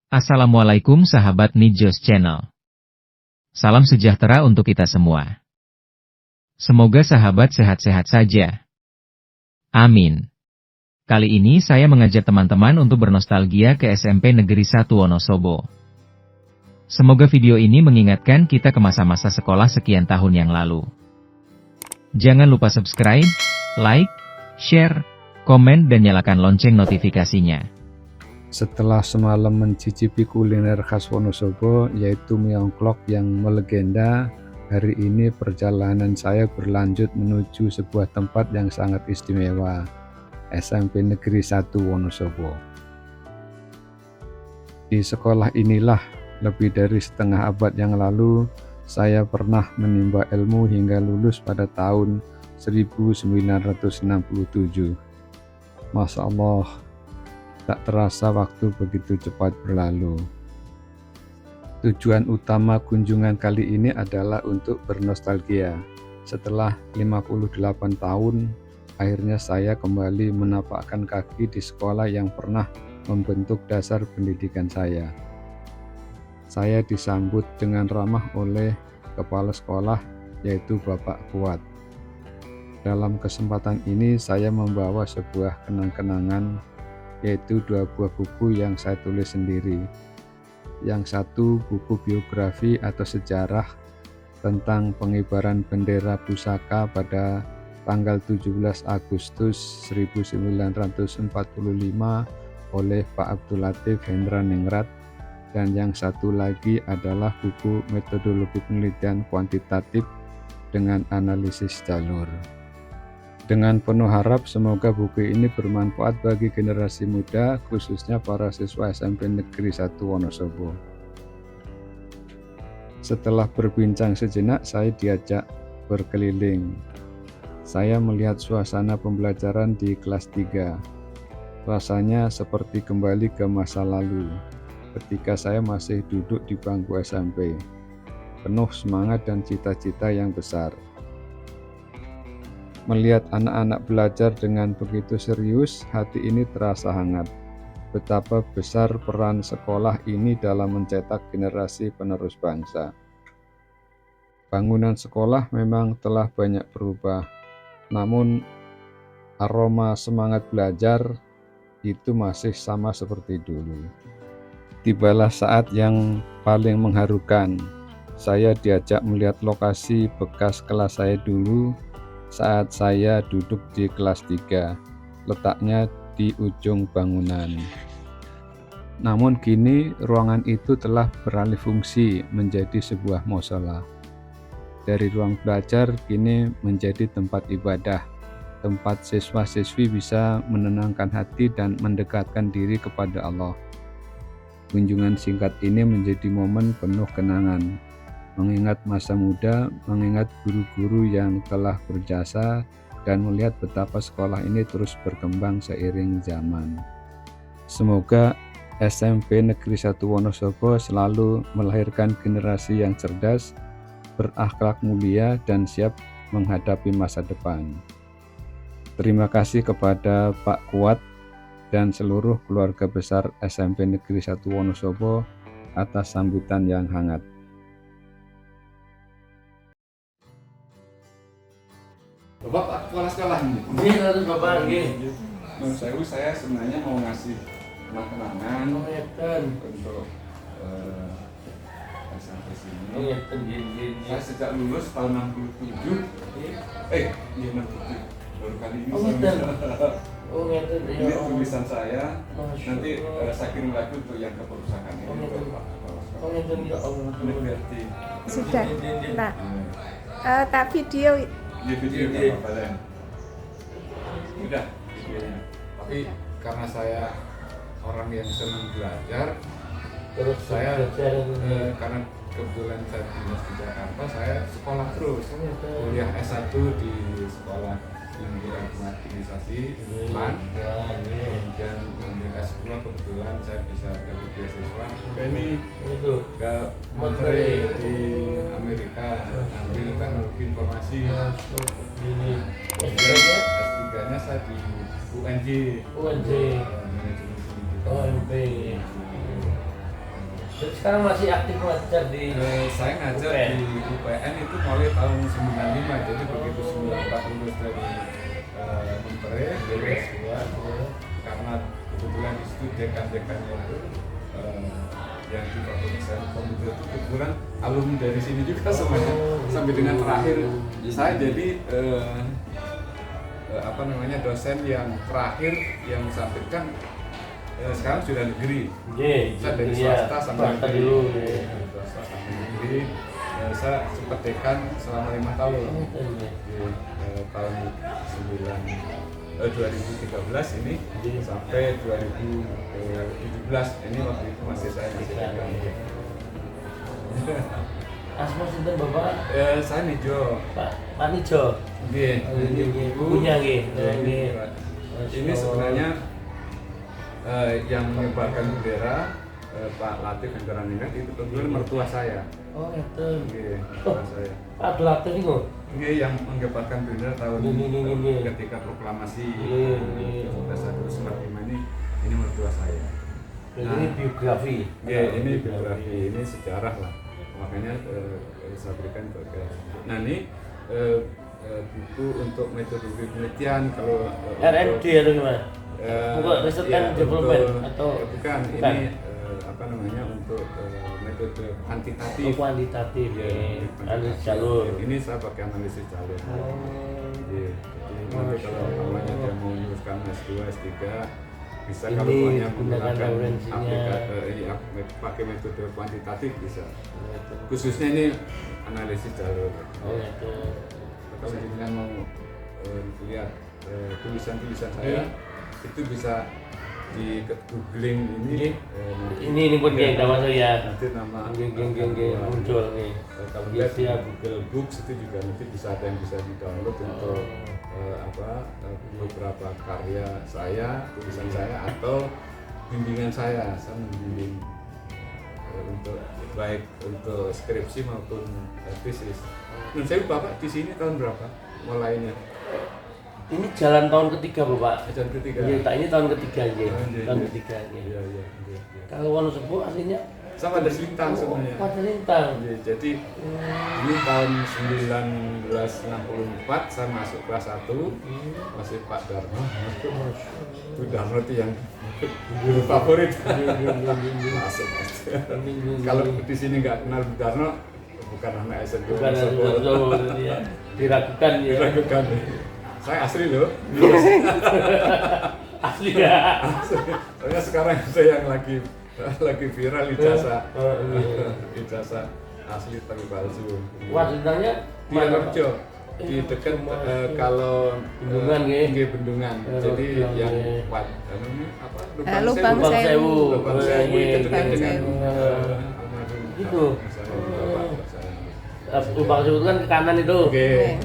Assalamualaikum sahabat Nijos Channel. Salam sejahtera untuk kita semua. Semoga sahabat sehat-sehat saja. Amin. Kali ini saya mengajak teman-teman untuk bernostalgia ke SMP Negeri 1 Wonosobo. Semoga video ini mengingatkan kita ke masa-masa sekolah sekian tahun yang lalu. Jangan lupa subscribe, like, share, komen dan nyalakan lonceng notifikasinya. Setelah semalam mencicipi kuliner khas Wonosobo yaitu mie ongklok yang melegenda, hari ini perjalanan saya berlanjut menuju sebuah tempat yang sangat istimewa, SMP Negeri 1 Wonosobo. Di sekolah inilah lebih dari setengah abad yang lalu saya pernah menimba ilmu hingga lulus pada tahun 1967. Masya Allah, tak terasa waktu begitu cepat berlalu. Tujuan utama kunjungan kali ini adalah untuk bernostalgia. Setelah 58 tahun, akhirnya saya kembali menapakkan kaki di sekolah yang pernah membentuk dasar pendidikan saya. Saya disambut dengan ramah oleh kepala sekolah, yaitu Bapak Kuat. Dalam kesempatan ini saya membawa sebuah kenang-kenangan, yaitu 2 buah buku yang saya tulis sendiri. Yang satu buku biografi atau sejarah tentang pengibaran bendera pusaka pada tanggal 17 Agustus 1945 oleh Pak Abdul Latif Hendraningrat, dan yang satu lagi adalah buku metodologi penelitian kuantitatif dengan analisis jalur. Dengan penuh harap semoga buku ini bermanfaat bagi generasi muda, khususnya para siswa SMP Negeri 1 Wonosobo. Setelah berbincang sejenak, saya diajak berkeliling. Saya melihat suasana pembelajaran di kelas 3. Rasanya seperti kembali ke masa lalu, ketika saya masih duduk di bangku SMP, penuh semangat dan cita-cita yang besar. Melihat anak-anak belajar dengan begitu serius, hati ini terasa hangat. Betapa besar peran sekolah ini dalam mencetak generasi penerus bangsa. Bangunan sekolah memang telah banyak berubah, namun aroma semangat belajar itu masih sama seperti dulu. Tibalah saat yang paling mengharukan. Saya diajak melihat lokasi bekas kelas saya dulu saat saya duduk di kelas 3, letaknya di ujung bangunan. Namun kini ruangan itu telah beralih fungsi menjadi sebuah mushola. Dari ruang belajar kini menjadi tempat ibadah, tempat siswa-siswi bisa menenangkan hati dan mendekatkan diri kepada Allah. Kunjungan singkat ini menjadi momen penuh kenangan, mengingat masa muda, mengingat guru-guru yang telah berjasa, dan melihat betapa sekolah ini terus berkembang seiring zaman. Semoga SMP Negeri 1 Wonosobo selalu melahirkan generasi yang cerdas, berakhlak mulia, dan siap menghadapi masa depan. Terima kasih kepada Pak Kuat dan seluruh keluarga besar SMP Negeri 1 Wonosobo atas sambutan yang hangat. Bapak kepala sekolah ini. Iya, terus Bapak nggih. Saya sebenarnya mau ngasih kenang-kenangan untuk SMP sini. Saya sejak lulus tahun 67. Iya 67. Baru kali ini. Ini tulisan saya. Nanti saya kirim lagi untuk yang keperusahaan ini. Sudah. Nah, tak video. Video apa ya? Udah videonya. Tapi karena saya orang yang senang belajar, terus saya karena kebetulan saya dinas di Jakarta, saya sekolah terus, kuliah S1 di sekolah ilmu administrasi PAN, kemudian ambil S2 kebetulan saya bisa dapat beasiswa ini ke Montreal di Amerika, ambil teknologi informasi. Kemudian S3-nya saya di UNJ. UNJ. Manajemen pendidikan. Sekarang masih aktif ngajar di Saya ngajar UPN. di UPN itu mulai tahun 95, jadi begitu 94 lulus dari Mempere, dari S2, karena kebetulan di situ dekan-dekannya itu yang di Fakultas Komputer itu kebetulan alumni dari sini juga semuanya, sampai dengan terakhir saya jadi dosen yang terakhir yang sampaikan sekarang sudah negeri. Saya dari swasta sampai swasta negeri. dulu. Swasta sampai negeri. Saya sempat dekan selama 5 tahun. Di tahun 2013 ini sampai 2017 ini waktu itu masih saya dekan. Asma sinten Bapak? Saya Nijo. Pak Nijo. Nggih. Punya nggih. Nggih. Ini sebenarnya yang menyebarkan bendera Pak Latif Henggaraningrat itu kebetulan mertua saya. Oh, itu. Nggih, mertua saya. Pak Latif niku. Nggih, yang menyebarkan bendera tahun Nggih. ketika proklamasi Nggih. 1945 ini mertua saya. Ini biografi. Nggih, ini biografi, ini sejarah lah. Makanya saya berikan ke. Nah, ini buku untuk metodologi penelitian kalau R&D atau gimana? Untuk research and development atau bukan, ini untuk metode kuantitatif. Kuantitatif, Ya, analisis jalur. Ini saya pakai analisis jalur. Iya, jadi nanti kalau namanya dia mau meneruskan S2, S3 bisa Ini kalau banyak gunakan menggunakan referensinya. pakai metode kuantitatif bisa. Khususnya ini analisis jalur. Oh, itu. Kalau jenengan mau lihat tulisan-tulisan saya itu bisa di googling ini. Ini pun kayak nama saya. Nanti nama Muncul nih. kalau lihat di Google Books itu juga nanti bisa ada yang bisa di-download untuk beberapa karya saya, tulisan saya atau bimbingan saya membimbing untuk baik untuk skripsi maupun tesis. Menurut saya Bapak di sini tahun berapa mulainya? Ini jalan tahun ketiga Bapak. Jalan ketiga. Iya, ini tahun ketiga ya. Iya. Tahun ketiga ya. Iya. Kalau Wonosobo aslinya Sama ada Selintang sebenarnya. Pada Lintang. Iya, jadi ini tahun 1964 saya masuk kelas 1 masih Pak Darno. Itu Darno itu yang guru favorit. Masuk. Kalau di sini nggak kenal Bu Darno, bukan anak SMP. Bukan Wonosobo ya. Diragukan ya. Diragukan. Saya asli loh. Asli ya. Soalnya sekarang saya yang lagi viral ijazah. Ijazah asli tapi palsu. Wah, ceritanya Di Rejo, di dekat kalau Bendungan nggih. nggih Bendungan. Jadi yang apa Lubang Sewu. Lubang Sewu itu dekat Lubang dengan Sewu. almarhum Gitu. bapak saya. Lubang Sewu itu kan ke kanan itu. Oke.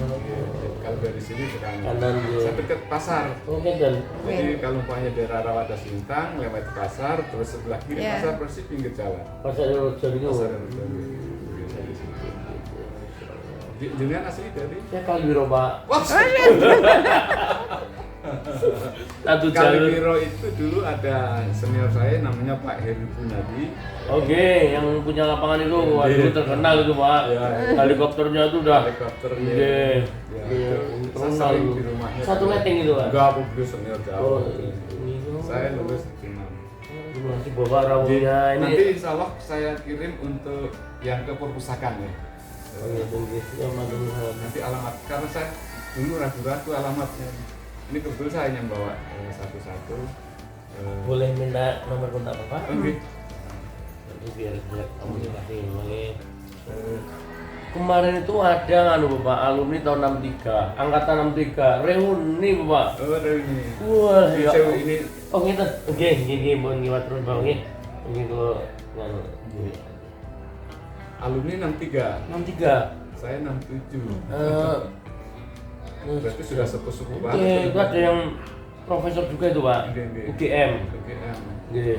Kalau dari sini ke kanan. Kanan, iya. Saya dekat pasar. Oke dan. Jadi kalau umpamanya daerah Rawada Selintang lewat pasar, terus sebelah kiri Iya. pasar persis pinggir jalan. Pasar Rojo itu. Pasar Rejo. Biasa di situ. Jenengan asli dari? Ya Kalibiro Pak. Wah, Satu jalur. Kalibiro itu dulu ada senior saya namanya Pak Heri Punadi. Oke, yang punya lapangan itu, waduh terkenal itu Pak. Ya. Helikopternya itu udah. Helikopternya. Iya. Ya, Iya, itu terkenal saya sering itu. di rumahnya. Satu leteng itu Pak. Enggak, aku beliau senior Oh, jauh. ini Saya lulus di mana? masih bawa rawunya Nanti ini. insya Allah saya kirim untuk yang ke perpustakaan ya. Oh iya, tunggu. Ya, matur. Nanti alamat, karena saya dulu ragu-ragu alamatnya. Ini kebetulan saya yang bawa satu-satu. Boleh minta nomor kontak Bapak? Oke. Nanti biar komunikasi. Oke. Kemarin itu ada anu Bapak, alumni tahun 63, angkatan 63, reuni Bapak. Oh, dari ini. Wah, ya. Saya ini Oh gitu. Oke, nggih mohon ngiwat terus Bang nggih. Nggih kula nganu. alumni 63, 63. saya 67. Eh Berarti sudah sepuh-sepuh Oke, banget. itu ada yang profesor juga itu Pak. Nggih. UGM. UGM. Nggih.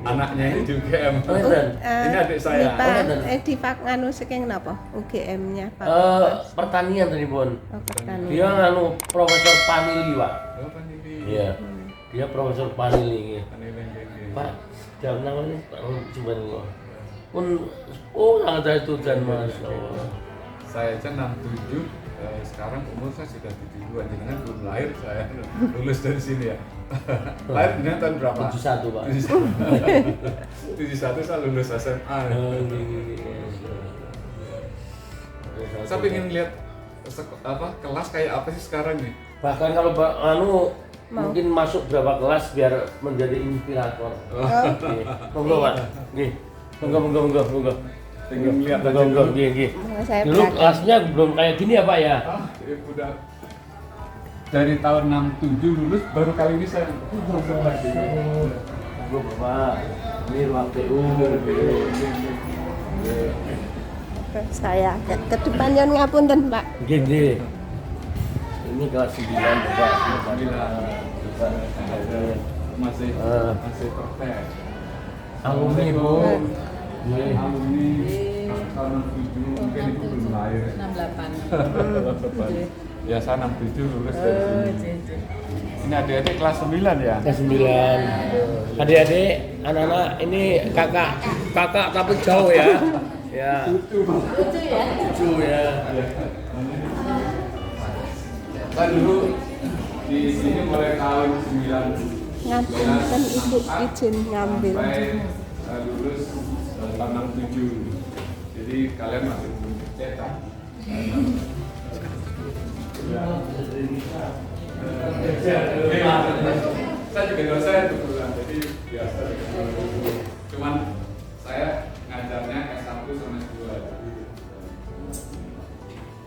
Anaknya ini di UGM. Oh, iya. Ini adik saya. Ini Pak, Oh, di Pak nganu saking napa? UGM-nya Pak. Pertanian tadi Bon. Oh, pertanian. Dia nganu profesor Panili Pak. Apa ini? Iya. Dia Profesor Panili. Panili. Pak, jam namanya coba dulu. Pun sangat itu dan Mas. Saya aja 67, sekarang umur saya sudah 72, jangan belum lahir saya lulus dari sini ya. Lahir dengan tahun berapa? 71 Pak. 71 saya lulus SMA. Saya pengen lihat kelas kayak apa sih sekarang nih? Bahkan kalau mungkin masuk berapa kelas biar menjadi inspirator. Oke. Monggo Pak. Nggih. Monggo. Pengen lihat aja Monggo dulu. nggih. Saya Dulu belajar. kelasnya belum kayak gini ya Pak ya? Udah dari tahun 67 lulus, baru kali ini saya lagi. Monggo Bapak. Ini ruang PU. Saya ke depan yang ngapunten Pak. Nggih. Ini kelas 9 Bapak. Masih perfect. Alumni Bu. Alumni tahun 67, mungkin itu belum lahir. 68. Ya saya 67 lulus dari sini. Ini adik-adik kelas 9 ya? Kelas 9. Adik-adik, anak-anak ini kakak tapi jauh ya. Ya. Cucu ya. Saya dulu di sini mulai tahun 9 Ngapunten Ibu izin ngambil. sampai lulus tahun 67. Jadi kalian masih belum cetak. Saya juga dosen kebetulan, jadi biasa. Cuman saya ngajarnya S1 sama S2.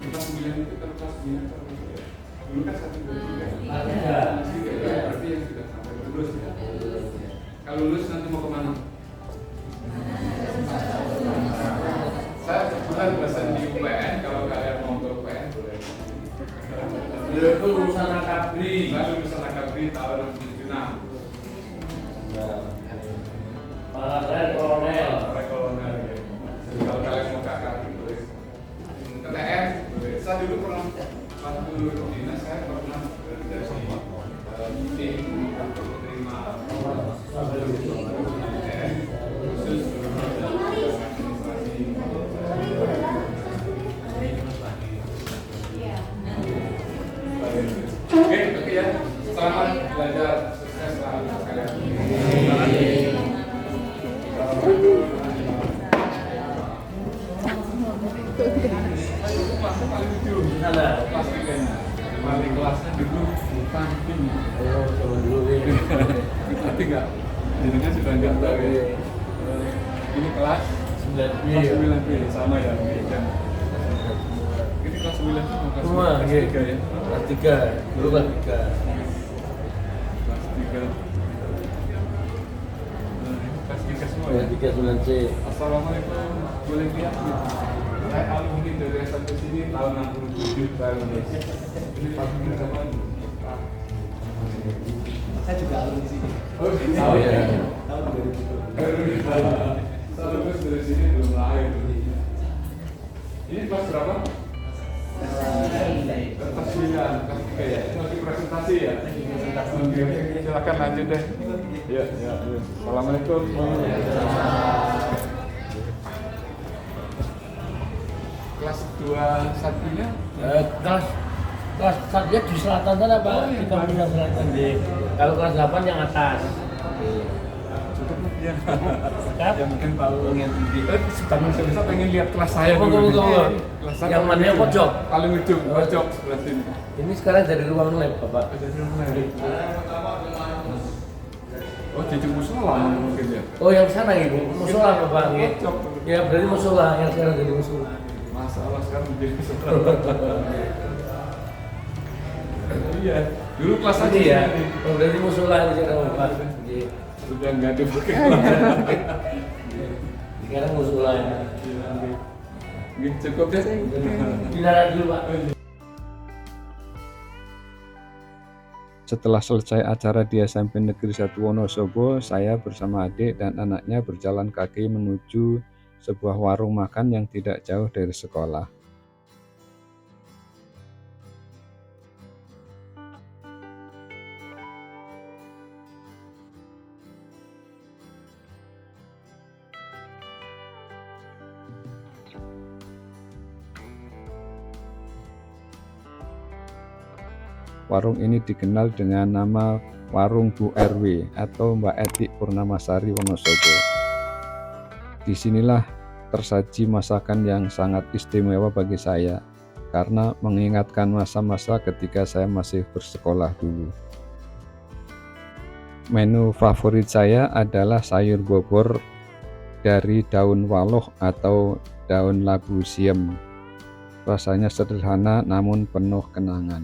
Kelas 9 itu kan kelas 9 terus ya. Dulu kan 1, 2, 3. Berarti yang sudah sampai lulus ya. Kalau lulus nanti mau kemana? Saya kebetulan dosen di UPN, kalau kalian mau ke UPN boleh. Beliau itu lulusan Akabri. Saya lulusan Akabri tahun 76. Malah saya kolonel. Kolonel ya. Jadi kalau kalian mau ke Akabri boleh. Ke TN boleh. Saya dulu pernah waktu dinas saya pernah dari tim penerima khusus Oke ya. Selamat belajar, sukses selalu kalian. Kelasnya paling lucu. Kelas 3-nya. Paling kelasnya dulu bukan tim. Oh, coba dulu ini. Tapi enggak. Jadinya sudah enggak tahu ya. Ini kelas 9B sama ya. Ini kelas 9 semua kelas Semua, 3 ya. Kelas 3. Dulu kelas 3. Kelas 3. Kelas 3 semua ya. Kelas 3 9C. Assalamualaikum, boleh lihat? Saya alumni dari S1 sini tahun 67 saya lulus. Ini Pak Budi sama Saya juga alumni sini. Oh gitu. Oh iya. Tahun 2000. Saya lulus dari sini belum lahir. Ini kelas berapa? Kelas 9, kelas 3 ya. Ini lagi presentasi ya. Oke, silakan lanjut deh. Ya. Assalamualaikum. Kelas 21-nya Kelas satunya di selatan sana Pak, Oh, iya, di Kampung Selatan deh. Kalau kelas 8 yang atas. cukup ya. Kap? Ya mungkin tahu ingin tinggi. Tamu saya pengen lihat kelas saya Oh, dulu. tunggu. Kelas saya Yang mana yang pojok? Paling ujung, pojok sebelah sini. Ini sekarang dari ruang lab Bapak. Oh, jadi musola mungkin ya. Oh yang sana Ibu, musola Bapak. Nggih. Pojok. Ya berarti musola yang sekarang jadi musola. Masalah sekarang menjadi musola. Iya, dulu kelas aja Ini ya. Oh berarti musola yang sekarang Bapak. Nggih. Sudah nggak dipakai. Sekarang musola ya. Cukup deh. Dilarang dulu Pak. Setelah selesai acara di SMP Negeri 1 Wonosobo, saya bersama adik dan anaknya berjalan kaki menuju sebuah warung makan yang tidak jauh dari sekolah. warung ini dikenal dengan nama Warung Bu RW atau Mbak Etik Purnamasari Wonosobo. Disinilah tersaji masakan yang sangat istimewa bagi saya, karena mengingatkan masa-masa ketika saya masih bersekolah dulu. Menu favorit saya adalah sayur bobor dari daun waloh atau daun labu siem. Rasanya sederhana namun penuh kenangan.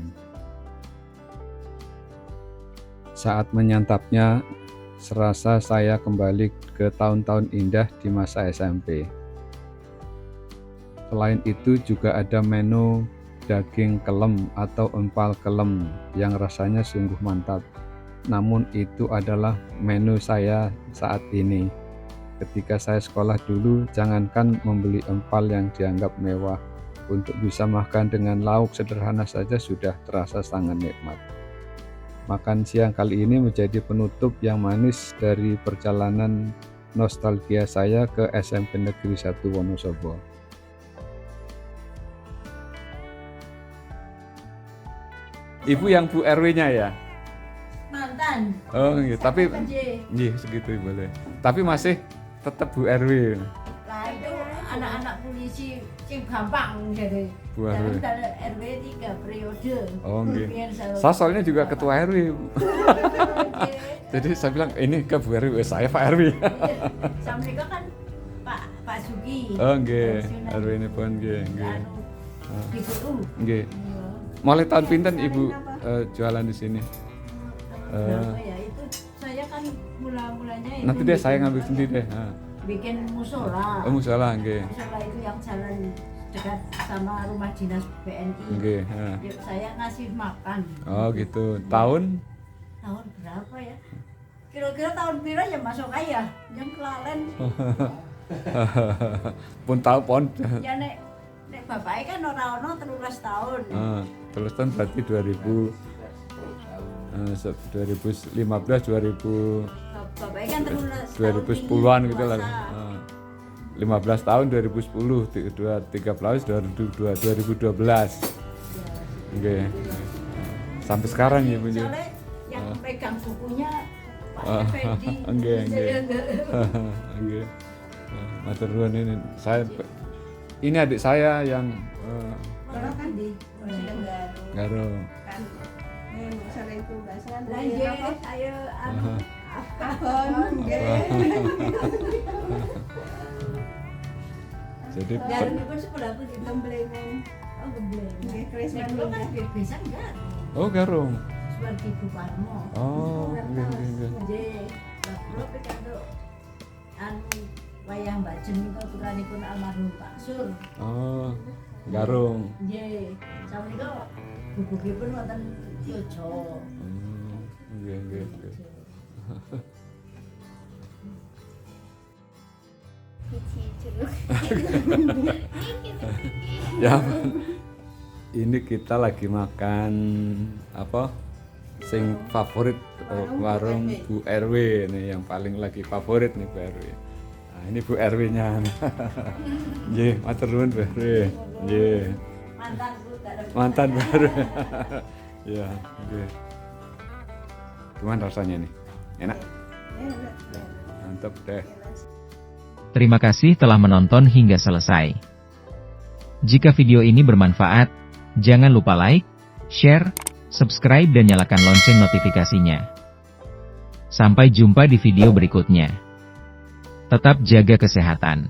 Saat menyantapnya, serasa saya kembali ke tahun-tahun indah di masa SMP. Selain itu juga ada menu daging kelem atau empal kelem yang rasanya sungguh mantap. Namun itu adalah menu saya saat ini. Ketika saya sekolah dulu, jangankan membeli empal yang dianggap mewah, untuk bisa makan dengan lauk sederhana saja sudah terasa sangat nikmat. Makan siang kali ini menjadi penutup yang manis dari perjalanan nostalgia saya ke SMP Negeri 1 Wonosobo. Ibu yang Bu RW-nya ya? Mantan. Oh, iya. Tapi Nggih. iya segitu boleh. Tapi masih tetap Bu RW. Lah itu anak-anak polisi sing gampang jadi. Bu RW. Dalam RW 3 periode. Oh, nggih. Biar Saya soalnya juga ketua RW. Jadi saya bilang ini ke Bu RW, saya Pak RW. Sampai kan Pak Sugi. Oh, nggih. RW ini pun nggih, nggih. Di GU. Nggih. Mulai tahun pinten Ibu jualan di sini? Berapa ya itu saya kan mulanya itu Nanti deh saya ngambil sendiri deh. bikin musola. Oh, musola nggih. Musola itu yang jalan dekat sama rumah dinas BNI. Nggih, Yuk, saya ngasih makan. Oh, gitu. Tahun Tahun berapa ya? Kira-kira tahun pira ya masuk kaya? Yang kelalen. pun tahu pon. Ya nek bapaknya kan ora ono 13 tahun. Terus tahun berarti 2015 2000 Bapaknya kan 13 2010-an gitu lah. 15 tahun 2010, 2012. Oke. Sampai sekarang ya Bu. Soalnya yang pegang bukunya Pak Effendi. Nggih, nggih. Nggih. Matur nuwun ini. Ini adik saya yang Orang kan di Garo. kan sering pembahasan ayo abon Jadi dan pun sebelah pun gemblengan. Oh gemblengan. Nggih Krisman kan bebesan enggak? Oh, Garung. Seperti Ibu Parmo. Oh, nggih, nggih. Nggih. Lah kula pikantuk anu wayah Mbak Jen niku puranipun almarhum Pak Sur. Oh, Garung. Nggih. Samenika bubukipun wonten Yojo. Nggih, nggih, nggih. Ya, ini kita lagi makan apa? Sing favorit warung Bu RW nih, yang paling lagi favorit nih Bu RW. Nah, ini Bu RW-nya. Nggih, matur nuwun Bu RW. Nggih. Mantan Bu RW. Ya, nggih. Gimana rasanya nih? Enak? Mantap deh. Terima kasih telah menonton hingga selesai. Jika video ini bermanfaat, jangan lupa like, share, subscribe dan nyalakan lonceng notifikasinya. Sampai jumpa di video berikutnya. Tetap jaga kesehatan.